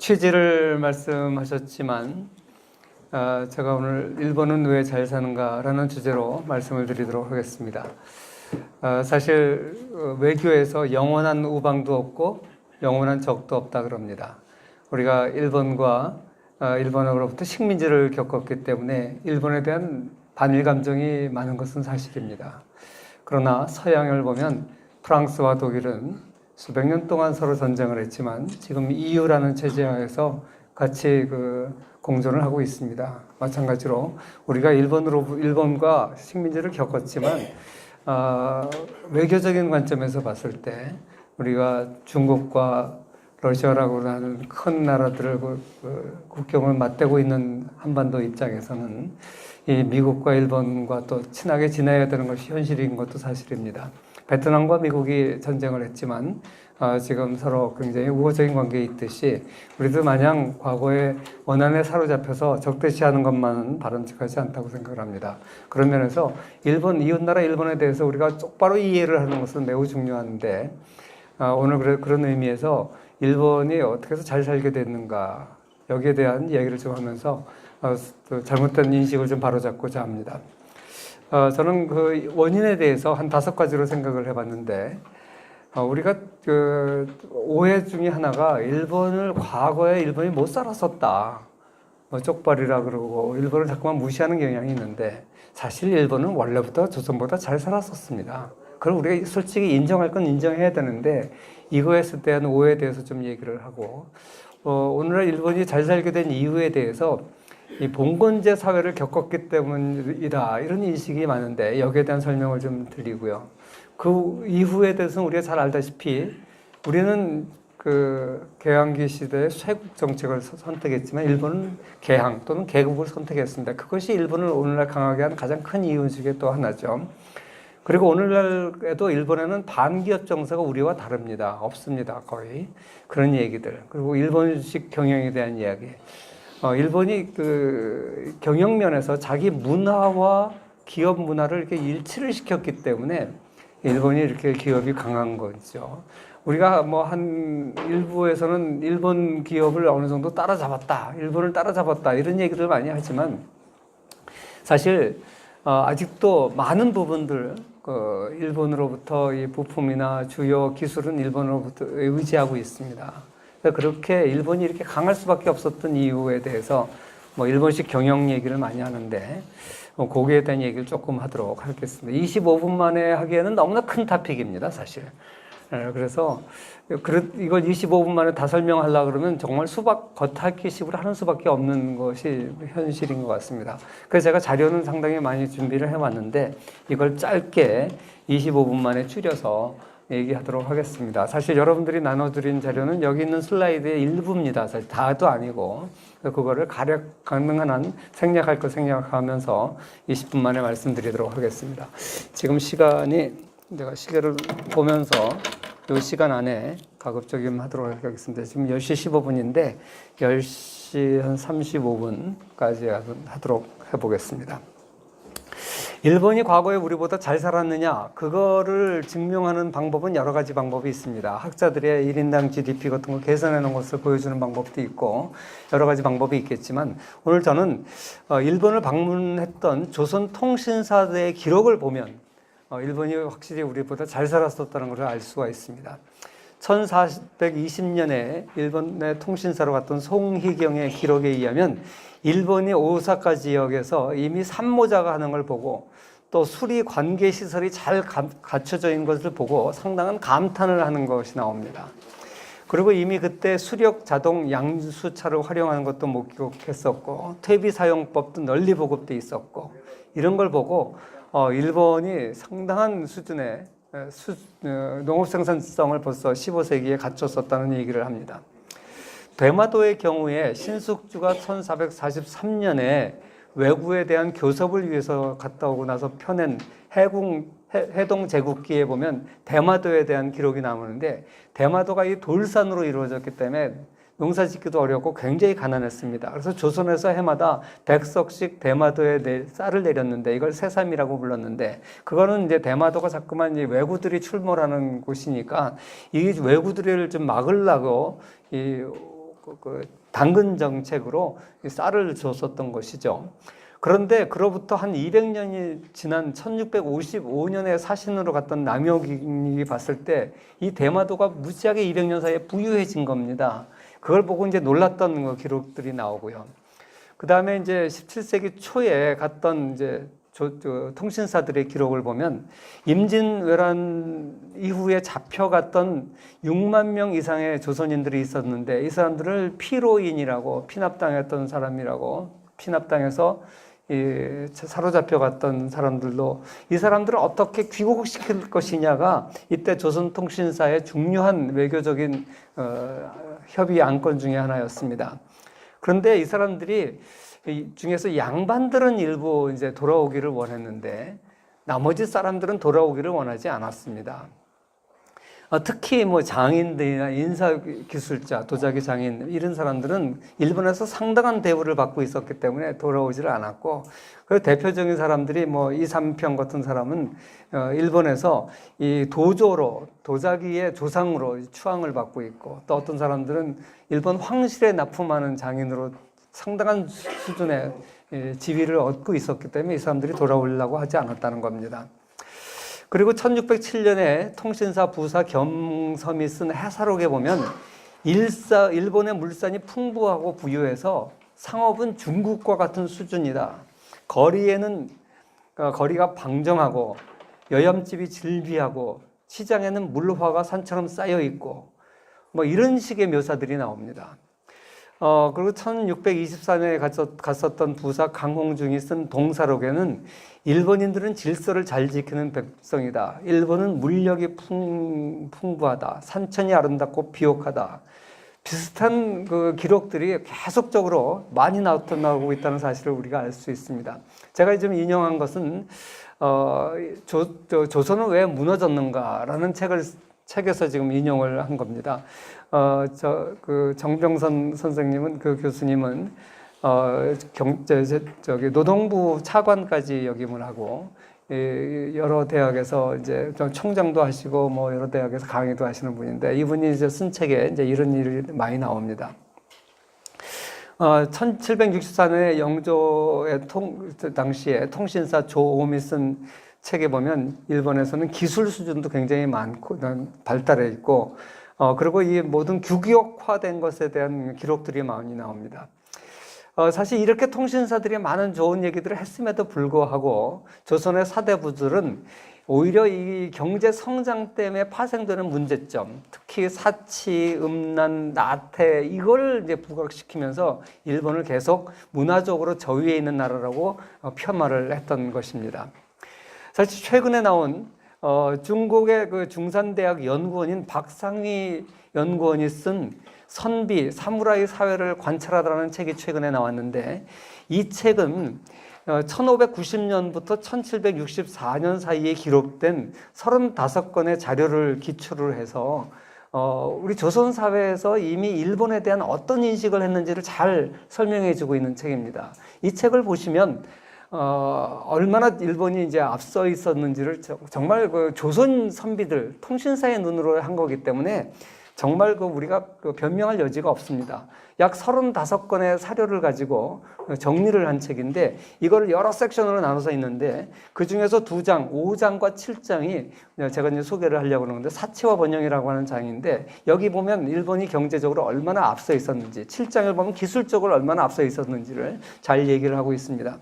취지를 말씀하셨지만 제가 오늘 일본은 왜 잘 사는가라는 주제로 말씀을 드리도록 하겠습니다. 사실 외교에서 영원한 우방도 없고 영원한 적도 없다 그럽니다. 우리가 일본과 일본으로부터 식민지를 겪었기 때문에 일본에 대한 반일 감정이 많은 것은 사실입니다. 그러나 서양을 보면 프랑스와 독일은 수백 년 동안 서로 전쟁을 했지만 지금 EU라는 체제 하에서 같이 공존을 하고 있습니다. 마찬가지로 우리가 일본과 식민지를 겪었지만 외교적인 관점에서 봤을 때 우리가 중국과 러시아라고 하는 큰 나라들을 국경을 맞대고 있는 한반도 입장에서는 이 미국과 일본과 또 친하게 지내야 되는 것이 현실인 것도 사실입니다. 베트남과 미국이 전쟁을 했지만 지금 서로 굉장히 우호적인 관계에 있듯이 우리도 마냥 과거의 원한에 사로잡혀서 적대시하는 것만은 바람직하지 않다고 생각을 합니다. 그런 면에서 이웃나라 일본에 대해서 우리가 똑바로 이해를 하는 것은 매우 중요한데 오늘 그런 의미에서 일본이 어떻게 해서 잘 살게 됐는가 여기에 대한 얘기를 좀 하면서 잘못된 인식을 좀 바로잡고자 합니다. 저는 그 원인에 대해서 한 5가지로 생각을 해봤는데, 우리가 오해 중에 하나가 과거에 일본이 못 살았었다. 쪽발이라 그러고, 일본을 자꾸만 무시하는 경향이 있는데, 사실 일본은 원래부터 조선보다 잘 살았었습니다. 그걸 우리가 솔직히 인정할 건 인정해야 되는데, 이거에 대한 오해에 대해서 좀 얘기를 하고, 오늘날 일본이 잘 살게 된 이유에 대해서 이 봉건제 사회를 겪었기 때문이다 이런 인식이 많은데 여기에 대한 설명을 좀 드리고요. 그 이후에 대해서는 우리가 잘 알다시피 우리는 개항기 시대의 쇄국 정책을 선택했지만 일본은 개항 또는 개국을 선택했습니다. 그것이 일본을 오늘날 강하게 한 가장 큰 이유 중에 또 하나죠. 그리고 오늘날에도 일본에는 반기업 정서가 우리와 다릅니다. 없습니다. 거의. 그런 얘기들. 그리고 일본식 경영에 대한 이야기. 일본이 경영면에서 자기 문화와 기업 문화를 이렇게 일치를 시켰기 때문에 일본이 이렇게 기업이 강한 거죠. 우리가 일부에서는 일본 기업을 어느 정도 따라잡았다, 일본을 따라잡았다 이런 얘기들 많이 하지만 사실 아직도 많은 부분들 일본으로부터 이 부품이나 주요 기술은 일본으로부터 의지하고 있습니다. 그렇게 일본이 이렇게 강할 수밖에 없었던 이유에 대해서 일본식 경영 얘기를 많이 하는데 거기에 대한 얘기를 조금 하도록 하겠습니다. 25분 만에 하기에는 너무나 큰 토픽입니다, 사실. 그래서 이걸 25분 만에 다 설명하려고 그러면 정말 겉핥기식으로 하는 수밖에 없는 것이 현실인 것 같습니다. 그래서 제가 자료는 상당히 많이 준비를 해왔는데 이걸 짧게 25분 만에 줄여서 얘기하도록 하겠습니다. 사실 여러분들이 나눠드린 자료는 여기 있는 슬라이드의 일부입니다. 사실 다도 아니고 그거를 가능한 한 생략할 거 생략하면서 20분 만에 말씀드리도록 하겠습니다. 지금 내가 시계를 보면서 이 시간 안에 가급적이면 하도록 하겠습니다. 지금 10시 15분인데 10시 한 35분까지 하도록 해보겠습니다. 일본이 과거에 우리보다 잘 살았느냐? 그거를 증명하는 방법은 여러 가지 방법이 있습니다. 학자들의 1인당 GDP 같은 거 계산해 놓은 것을 보여주는 방법도 있고 여러 가지 방법이 있겠지만 오늘 저는 일본을 방문했던 조선통신사의 기록을 보면 일본이 확실히 우리보다 잘 살았었다는 것을 알 수가 있습니다. 1420년에 일본의 통신사로 갔던 송희경의 기록에 의하면 일본이 오사카 지역에서 이미 산모자가 하는 걸 보고 또 수리 관계 시설이 잘 갖춰져 있는 것을 보고 상당한 감탄을 하는 것이 나옵니다. 그리고 이미 그때 수력 자동 양수차를 활용하는 것도 목격했었고 퇴비 사용법도 널리 보급돼 있었고 이런 걸 보고 일본이 상당한 수준의 농업 생산성을 벌써 15세기에 갖췄었다는 얘기를 합니다. 대마도의 경우에 신숙주가 1443년에 왜구에 대한 교섭을 위해서 갔다 오고 나서 펴낸 해동 제국기에 보면 대마도에 대한 기록이 나오는데 대마도가 이 돌산으로 이루어졌기 때문에 농사 짓기도 어렵고 굉장히 가난했습니다. 그래서 조선에서 해마다 100석씩 대마도에 쌀을 내렸는데 이걸 새삼이라고 불렀는데 그거는 이제 대마도가 자꾸만 이제 왜구들이 출몰하는 곳이니까 이 왜구들을 좀 막으려고 이 당근 정책으로 쌀을 줬었던 것이죠. 그런데 그로부터 한 200년이 지난 1655년에 사신으로 갔던 남여김이 봤을 때 이 대마도가 무지하게 200년 사이에 부유해진 겁니다. 그걸 보고 이제 놀랐던 기록들이 나오고요. 그 다음에 이제 17세기 초에 갔던 이제 통신사들의 기록을 보면 임진왜란 이후에 잡혀갔던 6만 명 이상의 조선인들이 있었는데 이 사람들을 피로인이라고 피납당했던 사람이라고 피납당해서 사로잡혀갔던 사람들도 이 사람들을 어떻게 귀국시킬 것이냐가 이때 조선통신사의 중요한 외교적인 협의 안건 중에 하나였습니다. 그런데 이 사람들이 중에서 양반들은 일부 이제 돌아오기를 원했는데 나머지 사람들은 돌아오기를 원하지 않았습니다. 특히 뭐 장인들이나 인사기술자, 도자기 장인 이런 사람들은 일본에서 상당한 대우를 받고 있었기 때문에 돌아오지를 않았고 그 대표적인 사람들이 뭐 이삼평 같은 사람은 일본에서 이 도조로 도자기의 조상으로 추앙을 받고 있고 또 어떤 사람들은 일본 황실에 납품하는 장인으로 상당한 수준의 지위를 얻고 있었기 때문에 이 사람들이 돌아오려고 하지 않았다는 겁니다. 그리고 1607년에 통신사 부사 겸섬이 쓴 해사록에 보면 일본의 물산이 풍부하고 부유해서 상업은 중국과 같은 수준이다. 거리가 방정하고 여염집이 질비하고 시장에는 물화가 산처럼 쌓여 있고 뭐 이런 식의 묘사들이 나옵니다. 그리고 1624년에 갔었던 부사 강홍중이 쓴 동사록에는 일본인들은 질서를 잘 지키는 백성이다. 일본은 물력이 풍부하다. 산천이 아름답고 비옥하다. 비슷한 그 기록들이 계속적으로 많이 나오고 있다는 사실을 우리가 알 수 있습니다. 제가 지금 인용한 것은 조선은 왜 무너졌는가라는 책에서 지금 인용을 한 겁니다. 정병선 선생님은 그 교수님은 노동부 차관까지 역임을 하고 여러 대학에서 이제 총장도 하시고 뭐 여러 대학에서 강의도 하시는 분인데 이분이 이제 쓴 책에 이제 이런 일이 많이 나옵니다. 1764년에 영조의 당시에 통신사 조옴이 쓴 책에 보면 일본에서는 기술 수준도 굉장히 많고 발달해 있고 그리고 이 모든 규격화된 것에 대한 기록들이 많이 나옵니다. 사실 이렇게 통신사들이 많은 좋은 얘기들을 했음에도 불구하고 조선의 사대부들은 오히려 이 경제 성장 때문에 파생되는 문제점, 특히 사치, 음란, 나태 이걸 이제 부각시키면서 일본을 계속 문화적으로 저위에 있는 나라라고 폄하를 했던 것입니다. 사실 최근에 나온 중국의 그 중산대학 연구원인 박상희 연구원이 쓴 선비, 사무라이 사회를 관찰하다라는 책이 최근에 나왔는데 이 책은 1590년부터 1764년 사이에 기록된 35건의 자료를 기초로 해서 우리 조선 사회에서 이미 일본에 대한 어떤 인식을 했는지를 잘 설명해 주고 있는 책입니다. 이 책을 보시면 얼마나 일본이 이제 앞서 있었는지를 정말 그 조선 선비들 통신사의 눈으로 한 거기 때문에 정말 우리가 변명할 여지가 없습니다. 약 35건의 사료를 가지고 정리를 한 책인데 이걸 여러 섹션으로 나눠서 있는데 그 중에서 2장, 5장과 7장이 제가 이제 소개를 하려고 하는데 사치와 번영이라고 하는 장인데 여기 보면 일본이 경제적으로 얼마나 앞서 있었는지 7장을 보면 기술적으로 얼마나 앞서 있었는지를 잘 얘기를 하고 있습니다.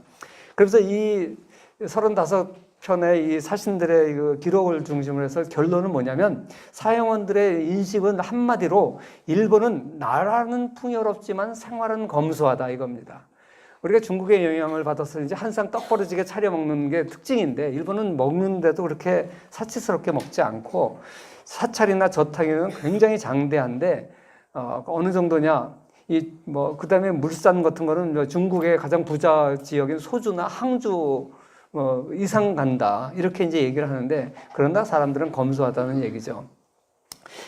그래서 이 35편의 이 사신들의 그 기록을 중심으로 해서 결론은 뭐냐면 사형원들의 인식은 한마디로 일본은 나라는 풍요롭지만 생활은 검소하다 이겁니다. 우리가 중국의 영향을 받아서 이제 한 상 떡 벌어지게 차려 먹는 게 특징인데 일본은 먹는데도 그렇게 사치스럽게 먹지 않고 사찰이나 저탕에는 굉장히 장대한데 어느 정도냐? 그다음에 물산 같은 거는 중국의 가장 부자 지역인 소주나 항주 이상 간다. 이렇게 이제 얘기를 하는데, 그러나 사람들은 검소하다는 얘기죠.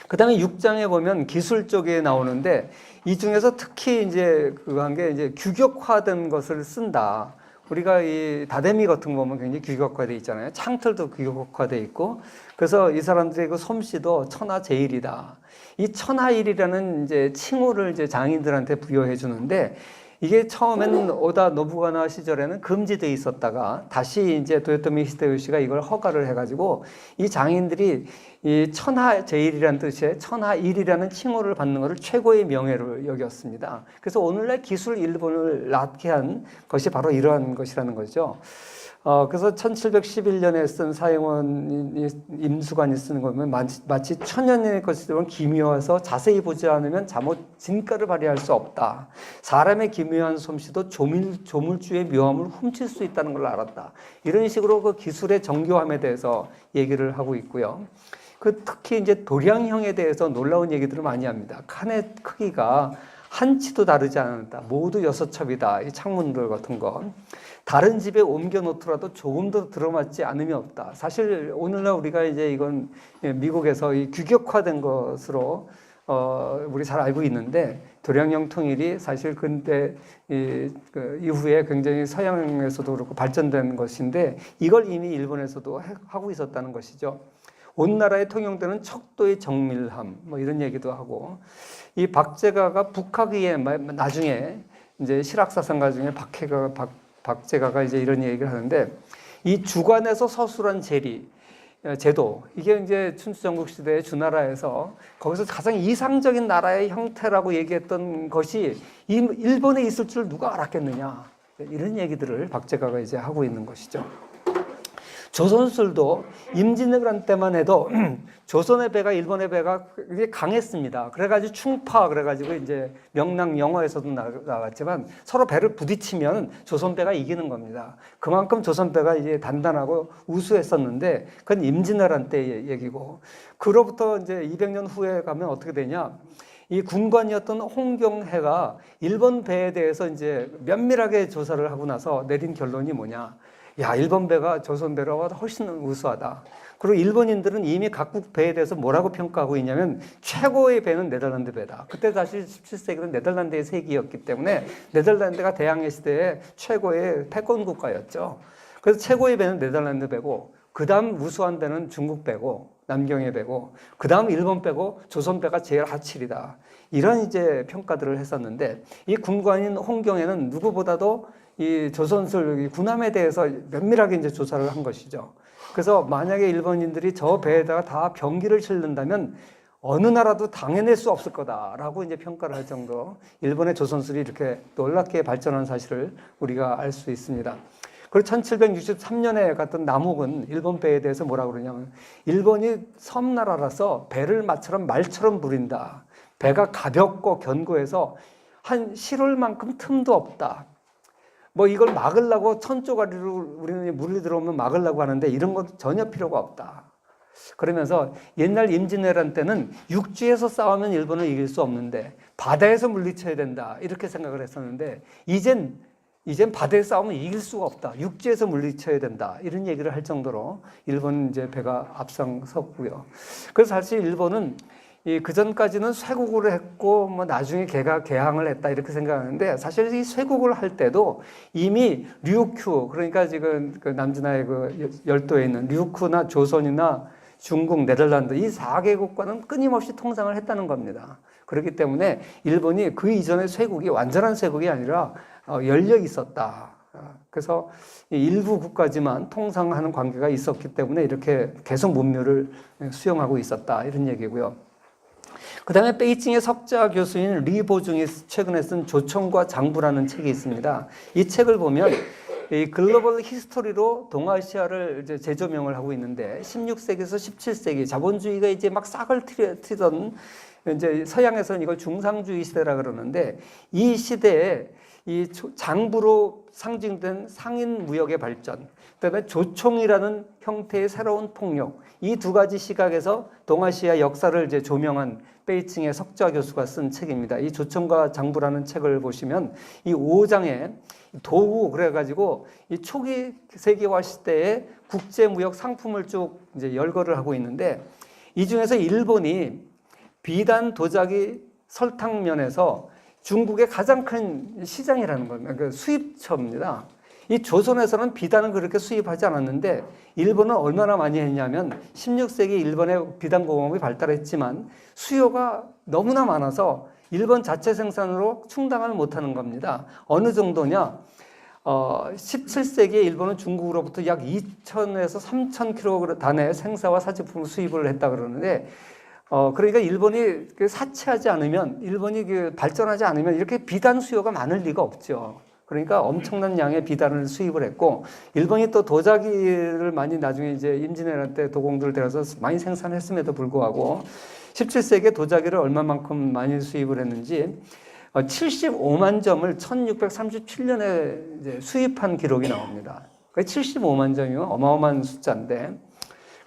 그 다음에 6장에 보면 기술 쪽에 나오는데, 이 중에서 특히 이제 그거 한 게 이제 규격화된 것을 쓴다. 우리가 이 다대미 같은 거 보면 굉장히 규격화되어 있잖아요. 창틀도 규격화되어 있고, 그래서 이 사람들의 그 솜씨도 천하제일이다. 이 천하일이라는 이제 칭호를 이제 장인들한테 부여해 주는데, 이게 처음에는 오다 노부가나 시절에는 금지되어 있었다가 다시 이제 도요토미 히데요시가 이걸 허가를 해가지고 이 장인들이 이 천하제일이라는 뜻의 천하일이라는 칭호를 받는 것을 최고의 명예로 여겼습니다. 그래서 오늘날 기술 일본을 낳게 한 것이 바로 이러한 것이라는 거죠. 그래서 1711년에 쓴 사형원 임수관이 쓰는 거 보면 마치 천년의 것이지만 기묘해서 자세히 보지 않으면 잠옷 진가를 발휘할 수 없다. 사람의 기묘한 솜씨도 조물주의 묘함을 훔칠 수 있다는 걸 알았다. 이런 식으로 그 기술의 정교함에 대해서 얘기를 하고 있고요. 특히 이제 도량형에 대해서 놀라운 얘기들을 많이 합니다. 칸의 크기가 한 치도 다르지 않는다. 모두 6첩이다. 이 창문들 같은 거. 다른 집에 옮겨 놓더라도 조금도 들어맞지 않음이 없다. 사실 오늘날 우리가 이제 이건 미국에서 이 규격화된 것으로 우리 잘 알고 있는데, 도량형 통일이 사실 근대 그 이후에 굉장히 서양에서도 그렇고 발전된 것인데, 이걸 이미 일본에서도 하고 있었다는 것이죠. 온 나라에 통용되는 척도의 정밀함, 뭐 이런 얘기도 하고, 이 박제가가 북학의에 나중에 이제 실학사상가 중에 박제가가 이제 이런 얘기를 하는데, 이 주관에서 서술한 제도, 이게 이제 춘추전국 시대의 주나라에서 거기서 가장 이상적인 나라의 형태라고 얘기했던 것이 일본에 있을 줄 누가 알았겠느냐, 이런 얘기들을 박제가가 이제 하고 있는 것이죠. 조선술도 임진왜란 때만 해도 조선의 배가 일본의 배가 굉장히 강했습니다. 그래가지고 충파 그래가지고 이제 명랑 영화에서도 나왔지만 서로 배를 부딪히면 조선 배가 이기는 겁니다. 그만큼 조선 배가 이제 단단하고 우수했었는데, 그건 임진왜란 때 얘기고, 그로부터 이제 200년 후에 가면 어떻게 되냐? 이 군관이었던 홍경해가 일본 배에 대해서 이제 면밀하게 조사를 하고 나서 내린 결론이 뭐냐? 야, 일본 배가 조선 배보다 훨씬 우수하다. 그리고 일본인들은 이미 각국 배에 대해서 뭐라고 평가하고 있냐면, 최고의 배는 네덜란드 배다. 그때 사실 17세기는 네덜란드의 세기였기 때문에 네덜란드가 대항해 시대의 최고의 패권 국가였죠. 그래서 최고의 배는 네덜란드 배고, 그 다음 우수한 배는 중국 배고, 남경의 배고, 그 다음 일본 배고, 조선 배가 제일 하칠이다. 이런 이제 평가들을 했었는데, 이 군관인 홍경에는 누구보다도 이 조선술 군함에 대해서 면밀하게 이제 조사를 한 것이죠. 그래서 만약에 일본인들이 저 배에다가 다 병기를 실는다면 어느 나라도 당해낼 수 없을 거다라고 이제 평가를 할 정도, 일본의 조선술이 이렇게 놀랍게 발전한 사실을 우리가 알 수 있습니다. 그리고 1763년에 갔던 남욱은 일본 배에 대해서 뭐라고 그러냐면, 일본이 섬나라라서 배를 말처럼 부린다. 배가 가볍고 견고해서 한 실올만큼 틈도 없다. 뭐 이걸 막으려고 천조가리로 우리는 물이 들어오면 막으려고 하는데 이런 건 전혀 필요가 없다. 그러면서 옛날 임진왜란 때는 육지에서 싸우면 일본을 이길 수 없는데 바다에서 물리쳐야 된다, 이렇게 생각을 했었는데, 이젠 바다에서 싸우면 이길 수가 없다. 육지에서 물리쳐야 된다. 이런 얘기를 할 정도로 일본 이제 배가 앞장섰고요. 그래서 사실 일본은 그 전까지는 쇄국을 했고, 뭐 나중에 개항을 했다, 이렇게 생각하는데, 사실 이 쇄국을 할 때도 이미 류큐, 그러니까 지금 그 남진하의 그 열도에 있는 류큐나 조선이나 중국, 네덜란드, 이 4개국과는 끊임없이 통상을 했다는 겁니다. 그렇기 때문에 일본이 그 이전의 쇄국이 완전한 쇄국이 아니라 열려 있었다. 그래서 일부 국가지만 통상하는 관계가 있었기 때문에 이렇게 계속 문묘를 수용하고 있었다, 이런 얘기고요. 그 다음에 베이징의 석자 교수인 리보중이 최근에 쓴 조총과 장부라는 책이 있습니다. 이 책을 보면 이 글로벌 히스토리로 동아시아를 이제 재조명을 하고 있는데, 16세기에서 17세기 자본주의가 이제 막 싹을 튀던, 이제 서양에서는 이걸 중상주의 시대라 그러는데, 이 시대에 이 장부로 상징된 상인 무역의 발전, 그다음에 조총이라는 형태의 새로운 폭력, 이 두 가지 시각에서 동아시아 역사를 이제 조명한 베이징의 석자 교수가 쓴 책입니다. 이 조총과 장부라는 책을 보시면 이 5장에 도구, 그래가지고 이 초기 세계화 시대의 국제무역 상품을 쭉 이제 열거를 하고 있는데, 이 중에서 일본이 비단, 도자기, 설탕면에서 중국의 가장 큰 시장이라는 겁니다. 그 수입처입니다. 이 조선에서는 비단을 그렇게 수입하지 않았는데 일본은 얼마나 많이 했냐면 16세기 일본의 비단 공업이 발달했지만 수요가 너무나 많아서 일본 자체 생산으로 충당을 못하는 겁니다. 어느 정도냐? 17세기에 일본은 중국으로부터 약 2,000에서 3,000kg 단의 생사와 사직품을 수입을 했다 그러는데 그러니까 일본이 사치하지 않으면, 일본이 발전하지 않으면 이렇게 비단 수요가 많을 리가 없죠. 그러니까 엄청난 양의 비단을 수입을 했고, 일본이 또 도자기를 많이 나중에 이제 임진왜란 때 도공들을 들여서 많이 생산했음에도 불구하고 17세기에 도자기를 얼마만큼 많이 수입을 했는지 75만 점을 1637년에 이제 수입한 기록이 나옵니다. 75만 점이면 어마어마한 숫자인데,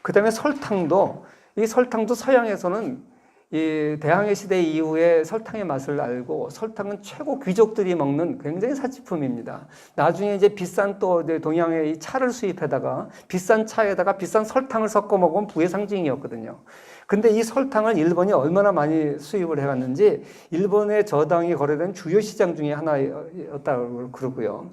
그 다음에 이 설탕도 서양에서는 이 대항해 시대 이후에 설탕의 맛을 알고, 설탕은 최고 귀족들이 먹는 굉장히 사치품입니다. 나중에 이제 비싼 또 동양의 이 차를 수입해다가 비싼 차에다가 비싼 설탕을 섞어 먹으면 부의 상징이었거든요. 근데 이 설탕을 일본이 얼마나 많이 수입을 해갔는지 일본의 저당이 거래된 주요 시장 중에 하나였다고 그러고요.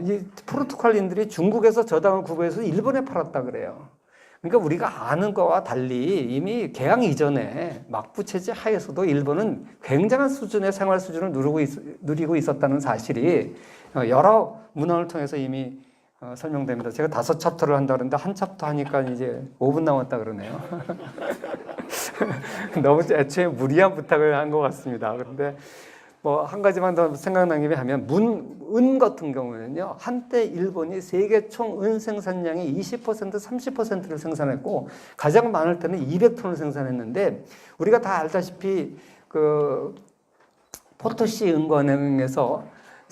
이 포르투갈인들이 중국에서 저당을 구매해서 일본에 팔았다 그래요. 그러니까 우리가 아는 거와 달리 이미 개항 이전에 막부 체제 하에서도 일본은 굉장한 수준의 생활 수준을 누리고 있었다는 사실이 여러 문헌을 통해서 이미 설명됩니다. 제가 5챕터를 한다 그러는데 한 챕터 하니까 이제 5분 남았다 그러네요. 너무 애초에 무리한 부탁을 한 것 같습니다. 그런데 뭐 한 가지만 더 생각난 김에 하면 은 같은 경우는요, 한때 일본이 세계 총 은 생산량의 20%, 30%를 생산했고 가장 많을 때는 200톤을 생산했는데, 우리가 다 알다시피 그 포토시 은관에서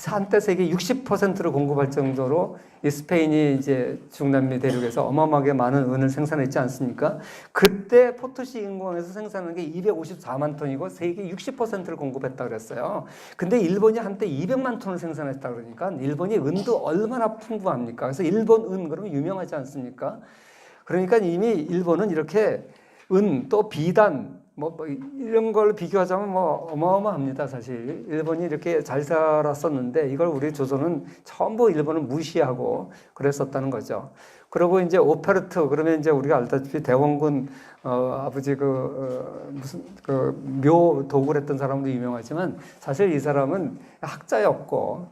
한때 세계 60%를 공급할 정도로 이 스페인이 이제 중남미 대륙에서 어마어마하게 많은 은을 생산했지 않습니까? 그때 포토시 은광에서 생산한 게 254만 톤이고 세계 60%를 공급했다 그랬어요. 근데 일본이 한때 200만 톤을 생산했다 그러니까 일본이 은도 얼마나 풍부합니까? 그래서 일본 은 그러면 유명하지 않습니까? 그러니까 이미 일본은 이렇게 은 또 비단 뭐 이런 걸 비교하자면 뭐 어마어마합니다. 사실 일본이 이렇게 잘 살았었는데 이걸 우리 조선은 전부 일본을 무시하고 그랬었다는 거죠. 그리고 이제 오페르트 그러면 이제 우리가 알다시피 대원군 아버지 무슨 묘 도구를 했던 사람도 유명하지만 사실 이 사람은 학자였고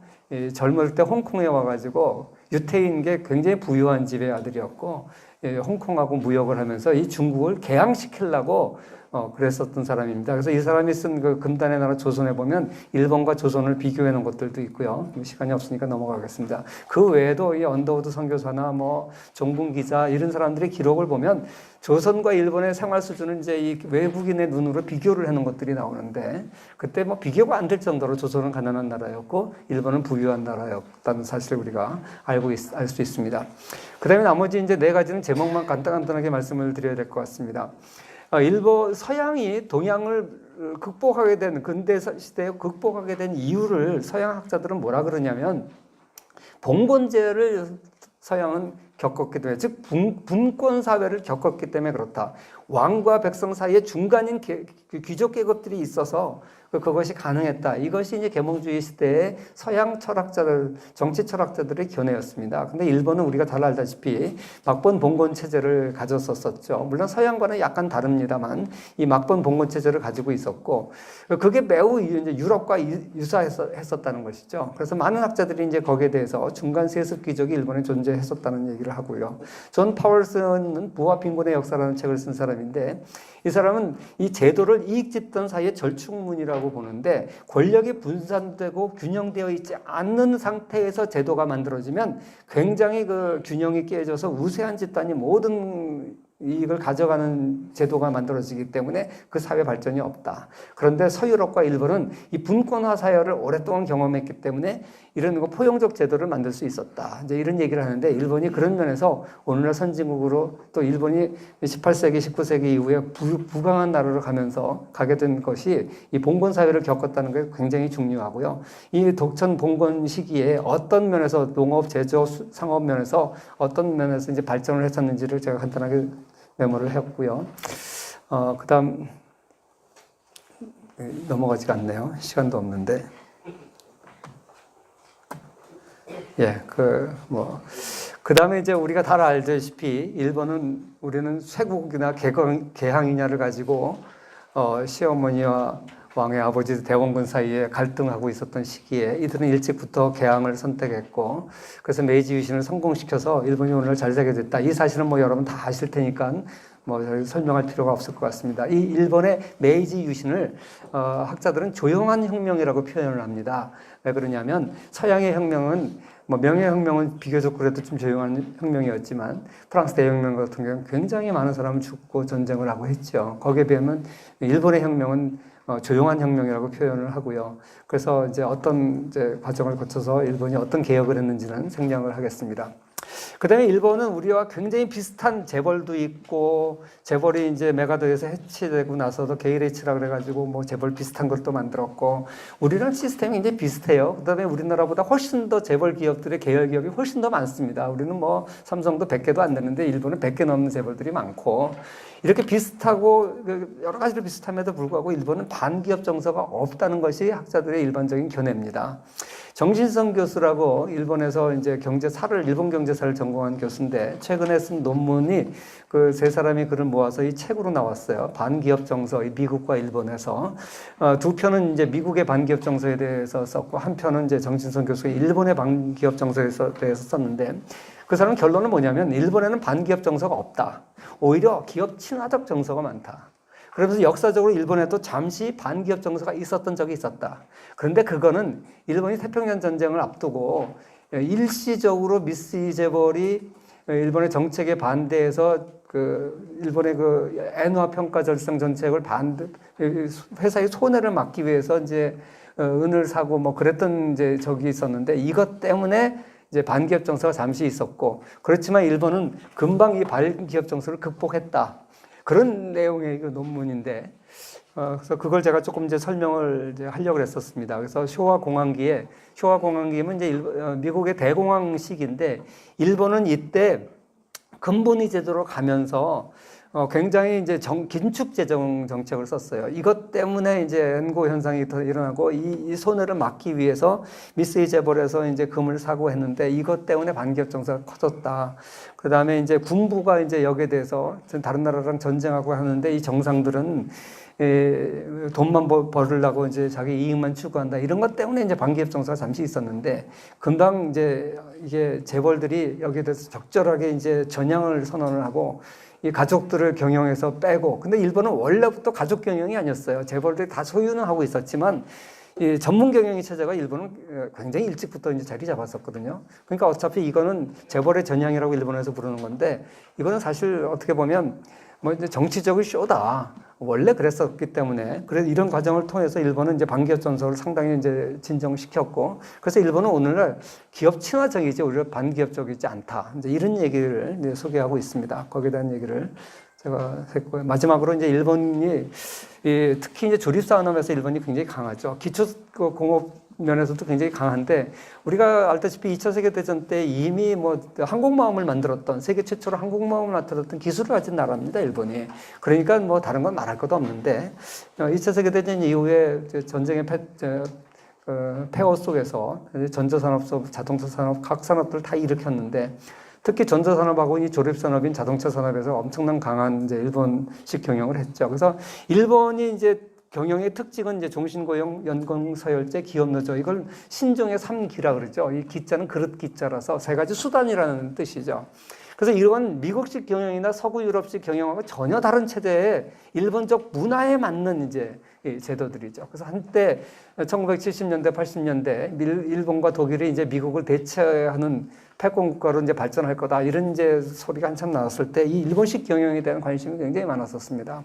젊을 때 홍콩에 와가지고 유태인계 굉장히 부유한 집의 아들이었고 홍콩하고 무역을 하면서 이 중국을 개항시키려고 그랬었던 사람입니다. 그래서 이 사람이 쓴 그 금단의 나라 조선에 보면 일본과 조선을 비교해 놓은 것들도 있고요. 시간이 없으니까 넘어가겠습니다. 그 외에도 이 언더우드 선교사나 뭐 종분 기자 이런 사람들의 기록을 보면 조선과 일본의 생활 수준은 이제 이 외국인의 눈으로 비교를 해놓은 것들이 나오는데 그때 뭐 비교가 안 될 정도로 조선은 가난한 나라였고 일본은 부유한 나라였다는 사실을 우리가 알 수 있습니다. 그 다음에 나머지 이제 4가지는 제목만 간단하게 말씀을 드려야 될 것 같습니다. 서양이 동양을 극복하게 된 근대 시대에 극복하게 된 이유를 서양 학자들은 뭐라 그러냐면 봉건제를 서양은 겪었기 때문에 즉 분권 사회를 겪었기 때문에 그렇다. 왕과 백성 사이에 중간인 귀족 계급들이 있어서 그것이 가능했다. 이것이 이제 계몽주의 시대의 서양 철학자들, 정치 철학자들의 견해였습니다. 근데 일본은 우리가 잘 알다시피 막번 봉건 체제를 가졌었죠. 물론 서양과는 약간 다릅니다만 이 막번 봉건 체제를 가지고 있었고 그게 매우 이제 유럽과 유사했었다는 것이죠. 그래서 많은 학자들이 이제 거기에 대해서 중간 세습 귀족이 일본에 존재했었다는 얘기를 하고요. 존 파월슨은 부와 빈곤의 역사라는 책을 쓴 사람인데 이 사람은 이 제도를 이익짓던 사이에 절충문이라고 보는데 권력이 분산되고 균형되어 있지 않는 상태에서 제도가 만들어지면 굉장히 그 균형이 깨져서 우세한 집단이 모든 이익을 가져가는 제도가 만들어지기 때문에 그 사회 발전이 없다. 그런데 서유럽과 일본은 이 분권화 사회를 오랫동안 경험했기 때문에 이런 포용적 제도를 만들 수 있었다. 이제 이런 얘기를 하는데 일본이 그런 면에서 오늘날 선진국으로 또 일본이 18세기, 19세기 이후에 부강한 나라로 가게 된 것이 이 봉건 사회를 겪었다는 게 굉장히 중요하고요. 이 독천 봉건 시기에 어떤 면에서 농업, 제조, 상업 면에서 어떤 면에서 이제 발전을 했었는지를 제가 간단하게 메모를 했고요. 그 다음, 넘어가지가 않네요. 시간도 없는데. 예, 그 다음에 이제 우리가 다 알다시피 우리는 쇄국이나 개항이냐를 가지고, 시어머니와 왕의 아버지 대원군 사이에 갈등하고 있었던 시기에 이들은 일찍부터 개항을 선택했고, 그래서 메이지 유신을 성공시켜서 일본이 오늘 잘 살게 됐다. 이 사실은 여러분 다 아실 테니까 설명할 필요가 없을 것 같습니다. 이 일본의 메이지 유신을 학자들은 조용한 혁명이라고 표현을 합니다. 왜 그러냐면 서양의 혁명은 명예혁명은 비교적 그래도 좀 조용한 혁명이었지만 프랑스 대혁명 같은 경우는 굉장히 많은 사람을 죽고 전쟁을 하고 했죠. 거기에 비하면 일본의 혁명은 조용한 혁명이라고 표현을 하고요. 그래서 어떤 과정을 거쳐서 일본이 어떤 개혁을 했는지는 생략을 하겠습니다. 그 다음에 일본은 우리와 굉장히 비슷한 재벌도 있고, 재벌이 메가더에서 해체되고 나서도 게이레이치라 그래가지고 재벌 비슷한 것도 만들었고, 우리랑 시스템이 굉장히 비슷해요. 그 다음에 우리나라보다 훨씬 더 재벌 기업들의 계열 기업이 훨씬 더 많습니다. 우리는 삼성도 100개도 안 되는데 일본은 100개 넘는 재벌들이 많고, 이렇게 비슷하고 여러 가지로 비슷함에도 불구하고 일본은 반기업 정서가 없다는 것이 학자들의 일반적인 견해입니다. 정신성 교수라고 일본에서 일본 경제사를 전공한 교수인데 최근에 쓴 논문이 그 세 사람이 글을 모아서 이 책으로 나왔어요. 반기업 정서, 미국과 일본에서. 두 편은 미국의 반기업 정서에 대해서 썼고, 한 편은 정신성 교수가 일본의 반기업 정서에 대해서 썼는데, 그 사람은 결론은 뭐냐면 일본에는 반기업 정서가 없다. 오히려 기업 친화적 정서가 많다. 그러면서 역사적으로 일본에도 잠시 반기업 정서가 있었던 적이 있었다. 그런데 그거는 일본이 태평양 전쟁을 앞두고 일시적으로 미쓰이 재벌이 일본의 정책에 반대해서 일본의 엔화 평가 절상 정책을 회사의 손해를 막기 위해서 은을 사고 그랬던 적이 있었는데, 이것 때문에 반기업 정서가 잠시 있었고, 그렇지만 일본은 금방 이 반기업 정서를 극복했다. 그런 내용의 논문인데, 그래서 그걸 제가 조금 설명을 하려고 했었습니다. 그래서 쇼와 공황기면 미국의 대공황 시기인데, 일본은 이때 근본위 제도로 가면서 굉장히 긴축 재정 정책을 썼어요. 이것 때문에 엔고 현상이 더 일어나고, 이 손해를 막기 위해서 미쓰이 재벌에서 금을 사고 했는데, 이것 때문에 반기업 정서가 커졌다. 그 다음에 군부가 여기에 대해서 다른 나라랑 전쟁하고 하는데, 이 정상들은 돈만 벌으려고 자기 이익만 추구한다. 이런 것 때문에 반기업 정서가 잠시 있었는데, 금방 이게 재벌들이 여기에 대해서 적절하게 전향을 선언을 하고, 이 가족들을 경영해서 빼고, 근데 일본은 원래부터 가족 경영이 아니었어요. 재벌들이 다 소유는 하고 있었지만, 이 전문 경영의 체제가 일본은 굉장히 일찍부터 자리 잡았었거든요. 그러니까 어차피 이거는 재벌의 전향이라고 일본에서 부르는 건데, 이거는 사실 어떻게 보면 정치적인 쇼다. 원래 그랬었기 때문에, 그래서 이런 과정을 통해서 일본은 반기업 정서를 상당히 진정시켰고, 그래서 일본은 오늘날 기업 친화적이지 오히려 반기업적이지 않다. 이런 얘기를 소개하고 있습니다. 거기에 대한 얘기를 제가 했고요. 마지막으로 일본이 특히 조립산업에서 일본이 굉장히 강하죠. 기초공업 면에서도 굉장히 강한데, 우리가 알다시피 2차 세계대전 때 이미 항공모함을 만들었던, 세계 최초로 항공모함을 만들었던 기술을 가진 나라입니다, 일본이. 그러니까 다른 건 말할 것도 없는데, 2차 세계대전 이후에 전쟁의 폐허 속에서 전자산업, 자동차 산업, 각 산업들을 다 일으켰는데, 특히 전자산업하고 이 조립산업인 자동차 산업에서 엄청난 강한 일본식 경영을 했죠. 그래서 일본이 경영의 특징은 종신고용, 연공서열제, 기업노조, 이걸 신종의 3기라 그러죠. 이 기자는 그릇 기자라서 세 가지 수단이라는 뜻이죠. 그래서 이런 미국식 경영이나 서구 유럽식 경영하고 전혀 다른 체제의 일본적 문화에 맞는 이 제도들이죠. 그래서 한때 1970년대, 80년대 일본과 독일이 미국을 대체하는 패권 국가로 발전할 거다, 이런 소리가 한참 나왔을 때 이 일본식 경영에 대한 관심이 굉장히 많았었습니다.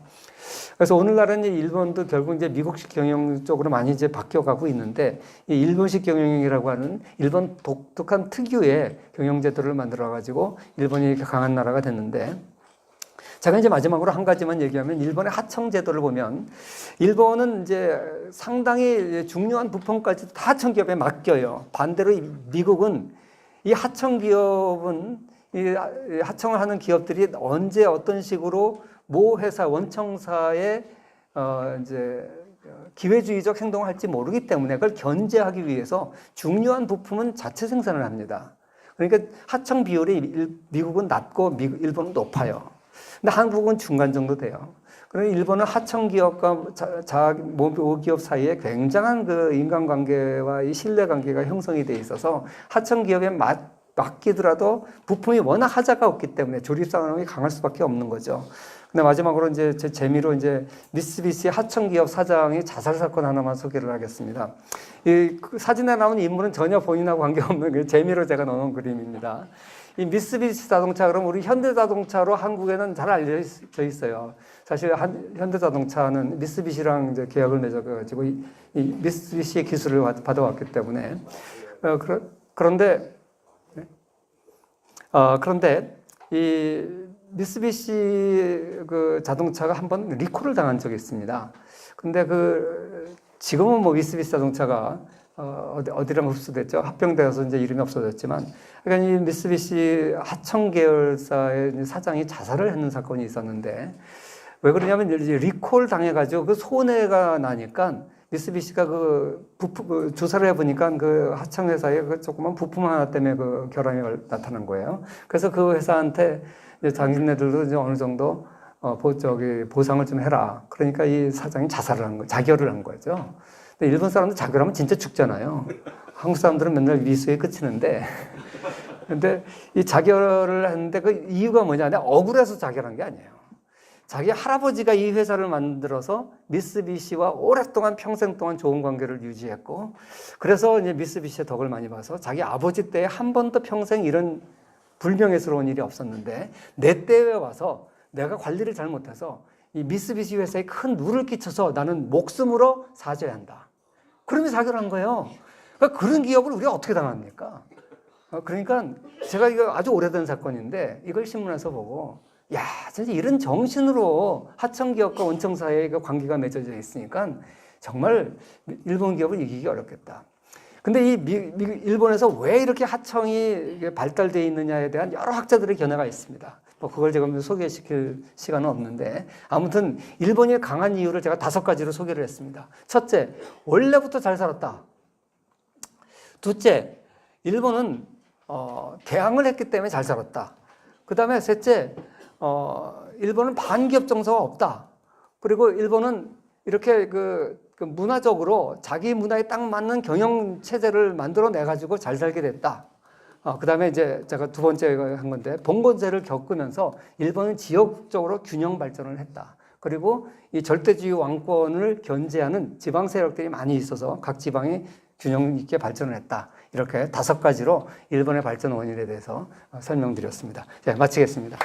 그래서 오늘날은 일본도 결국 미국식 경영 쪽으로 많이 바뀌어가고 있는데, 이 일본식 경영이라고 하는 일본 독특한 특유의 경영제도를 만들어가지고 일본이 이렇게 강한 나라가 됐는데, 제가 마지막으로 한 가지만 얘기하면, 일본의 하청제도를 보면, 일본은 상당히 중요한 부품까지 다 하청기업에 맡겨요. 반대로 미국은 이 하청기업은, 이 하청을 하는 기업들이 언제 어떤 식으로 모 회사, 원청사에 기회주의적 행동을 할지 모르기 때문에 그걸 견제하기 위해서 중요한 부품은 자체 생산을 합니다. 그러니까 하청 비율이 미국은 낮고 일본은 높아요. 근데 한국은 중간 정도 돼요. 그러니 일본은 하청 기업과 모기업 사이에 굉장한 그 인간관계와 이 신뢰관계가 형성이 돼 있어서 하청 기업에 맡기더라도 부품이 워낙 하자가 없기 때문에 조립 상황이 강할 수밖에 없는 거죠. 근데 마지막으로 이제 제 재미로 이제 미쓰비시 하청기업 사장의 자살 사건 하나만 소개를 하겠습니다. 그 사진에 나오는 인물은 전혀 본인하고 관계없는 재미로 제가 넣어놓은 그림입니다. 이 미쓰비시 자동차, 그럼 우리 현대자동차로 한국에는 잘 알려져 있어요. 사실 현대자동차는 미쓰비시랑 이제 계약을 맺어가지고 이 미쓰비시의 기술을 받아왔기 때문에 그런데 이 미쓰비시 그 자동차가 한번 리콜을 당한 적이 있습니다. 근데 지금은 뭐 미쓰비시 자동차가 어디랑 흡수됐죠? 합병되어서 이제 이름이 없어졌지만, 그러니까 이 미쓰비시 하청 계열사의 사장이 자살을 했는 사건이 있었는데, 왜 그러냐면 이제 리콜 당해가지고 그 손해가 나니까 미쓰비시가 조사를 해보니까 그 하청 회사의 그 조그만 부품 하나 때문에 그 결함이 나타난 거예요. 그래서 그 회사한테 이제 당신네들도 이제 어느 정도 보상을 좀 해라. 그러니까 이 사장이 자결을 한 거죠. 근데 일본 사람들 자결하면 진짜 죽잖아요. 한국 사람들은 맨날 미수에 그치는데, 근데 이 자결을 했는데 그 이유가 뭐냐? 억울해서 자결한 게 아니에요. 자기 할아버지가 이 회사를 만들어서 미쓰비시와 오랫동안 평생 동안 좋은 관계를 유지했고, 그래서 이제 미쓰비시의 덕을 많이 봐서 자기 아버지 때에 한 번도 평생 이런 불명예스러운 일이 없었는데 내 때에 와서 내가 관리를 잘못해서 이 미쓰비시 회사에 큰 누를 끼쳐서 나는 목숨으로 사죄해야 한다. 그러면서 자결한 거예요. 그러니까 그런 기업을 우리가 어떻게 당합니까? 그러니까 제가 이거 아주 오래된 사건인데 이걸 신문에서 보고, 야, 진짜 이런 정신으로 하청기업과 원청사의 관계가 맺어져 있으니까 정말 일본 기업을 이기기 어렵겠다. 근데 일본에서 왜 이렇게 하청이 발달되어 있느냐에 대한 여러 학자들의 견해가 있습니다. 뭐 그걸 제가 소개시킬 시간은 없는데, 아무튼 일본이 강한 이유를 제가 5가지로 소개를 했습니다. 첫째, 원래부터 잘 살았다. 둘째, 일본은 개항을 했기 때문에 잘 살았다. 그 다음에 셋째, 일본은 반기업 정서가 없다. 그리고 일본은 이렇게 그 문화적으로 자기 문화에 딱 맞는 경영 체제를 만들어내 가지고 잘 살게 됐다. 그 다음에 이제 제가 두 번째 한 건데, 봉건세를 겪으면서 일본은 지역적으로 균형 발전을 했다. 그리고 이 절대주의 왕권을 견제하는 지방 세력들이 많이 있어서 각 지방이 균형 있게 발전을 했다. 이렇게 5가지로 일본의 발전 원인에 대해서 설명드렸습니다. 자, 마치겠습니다.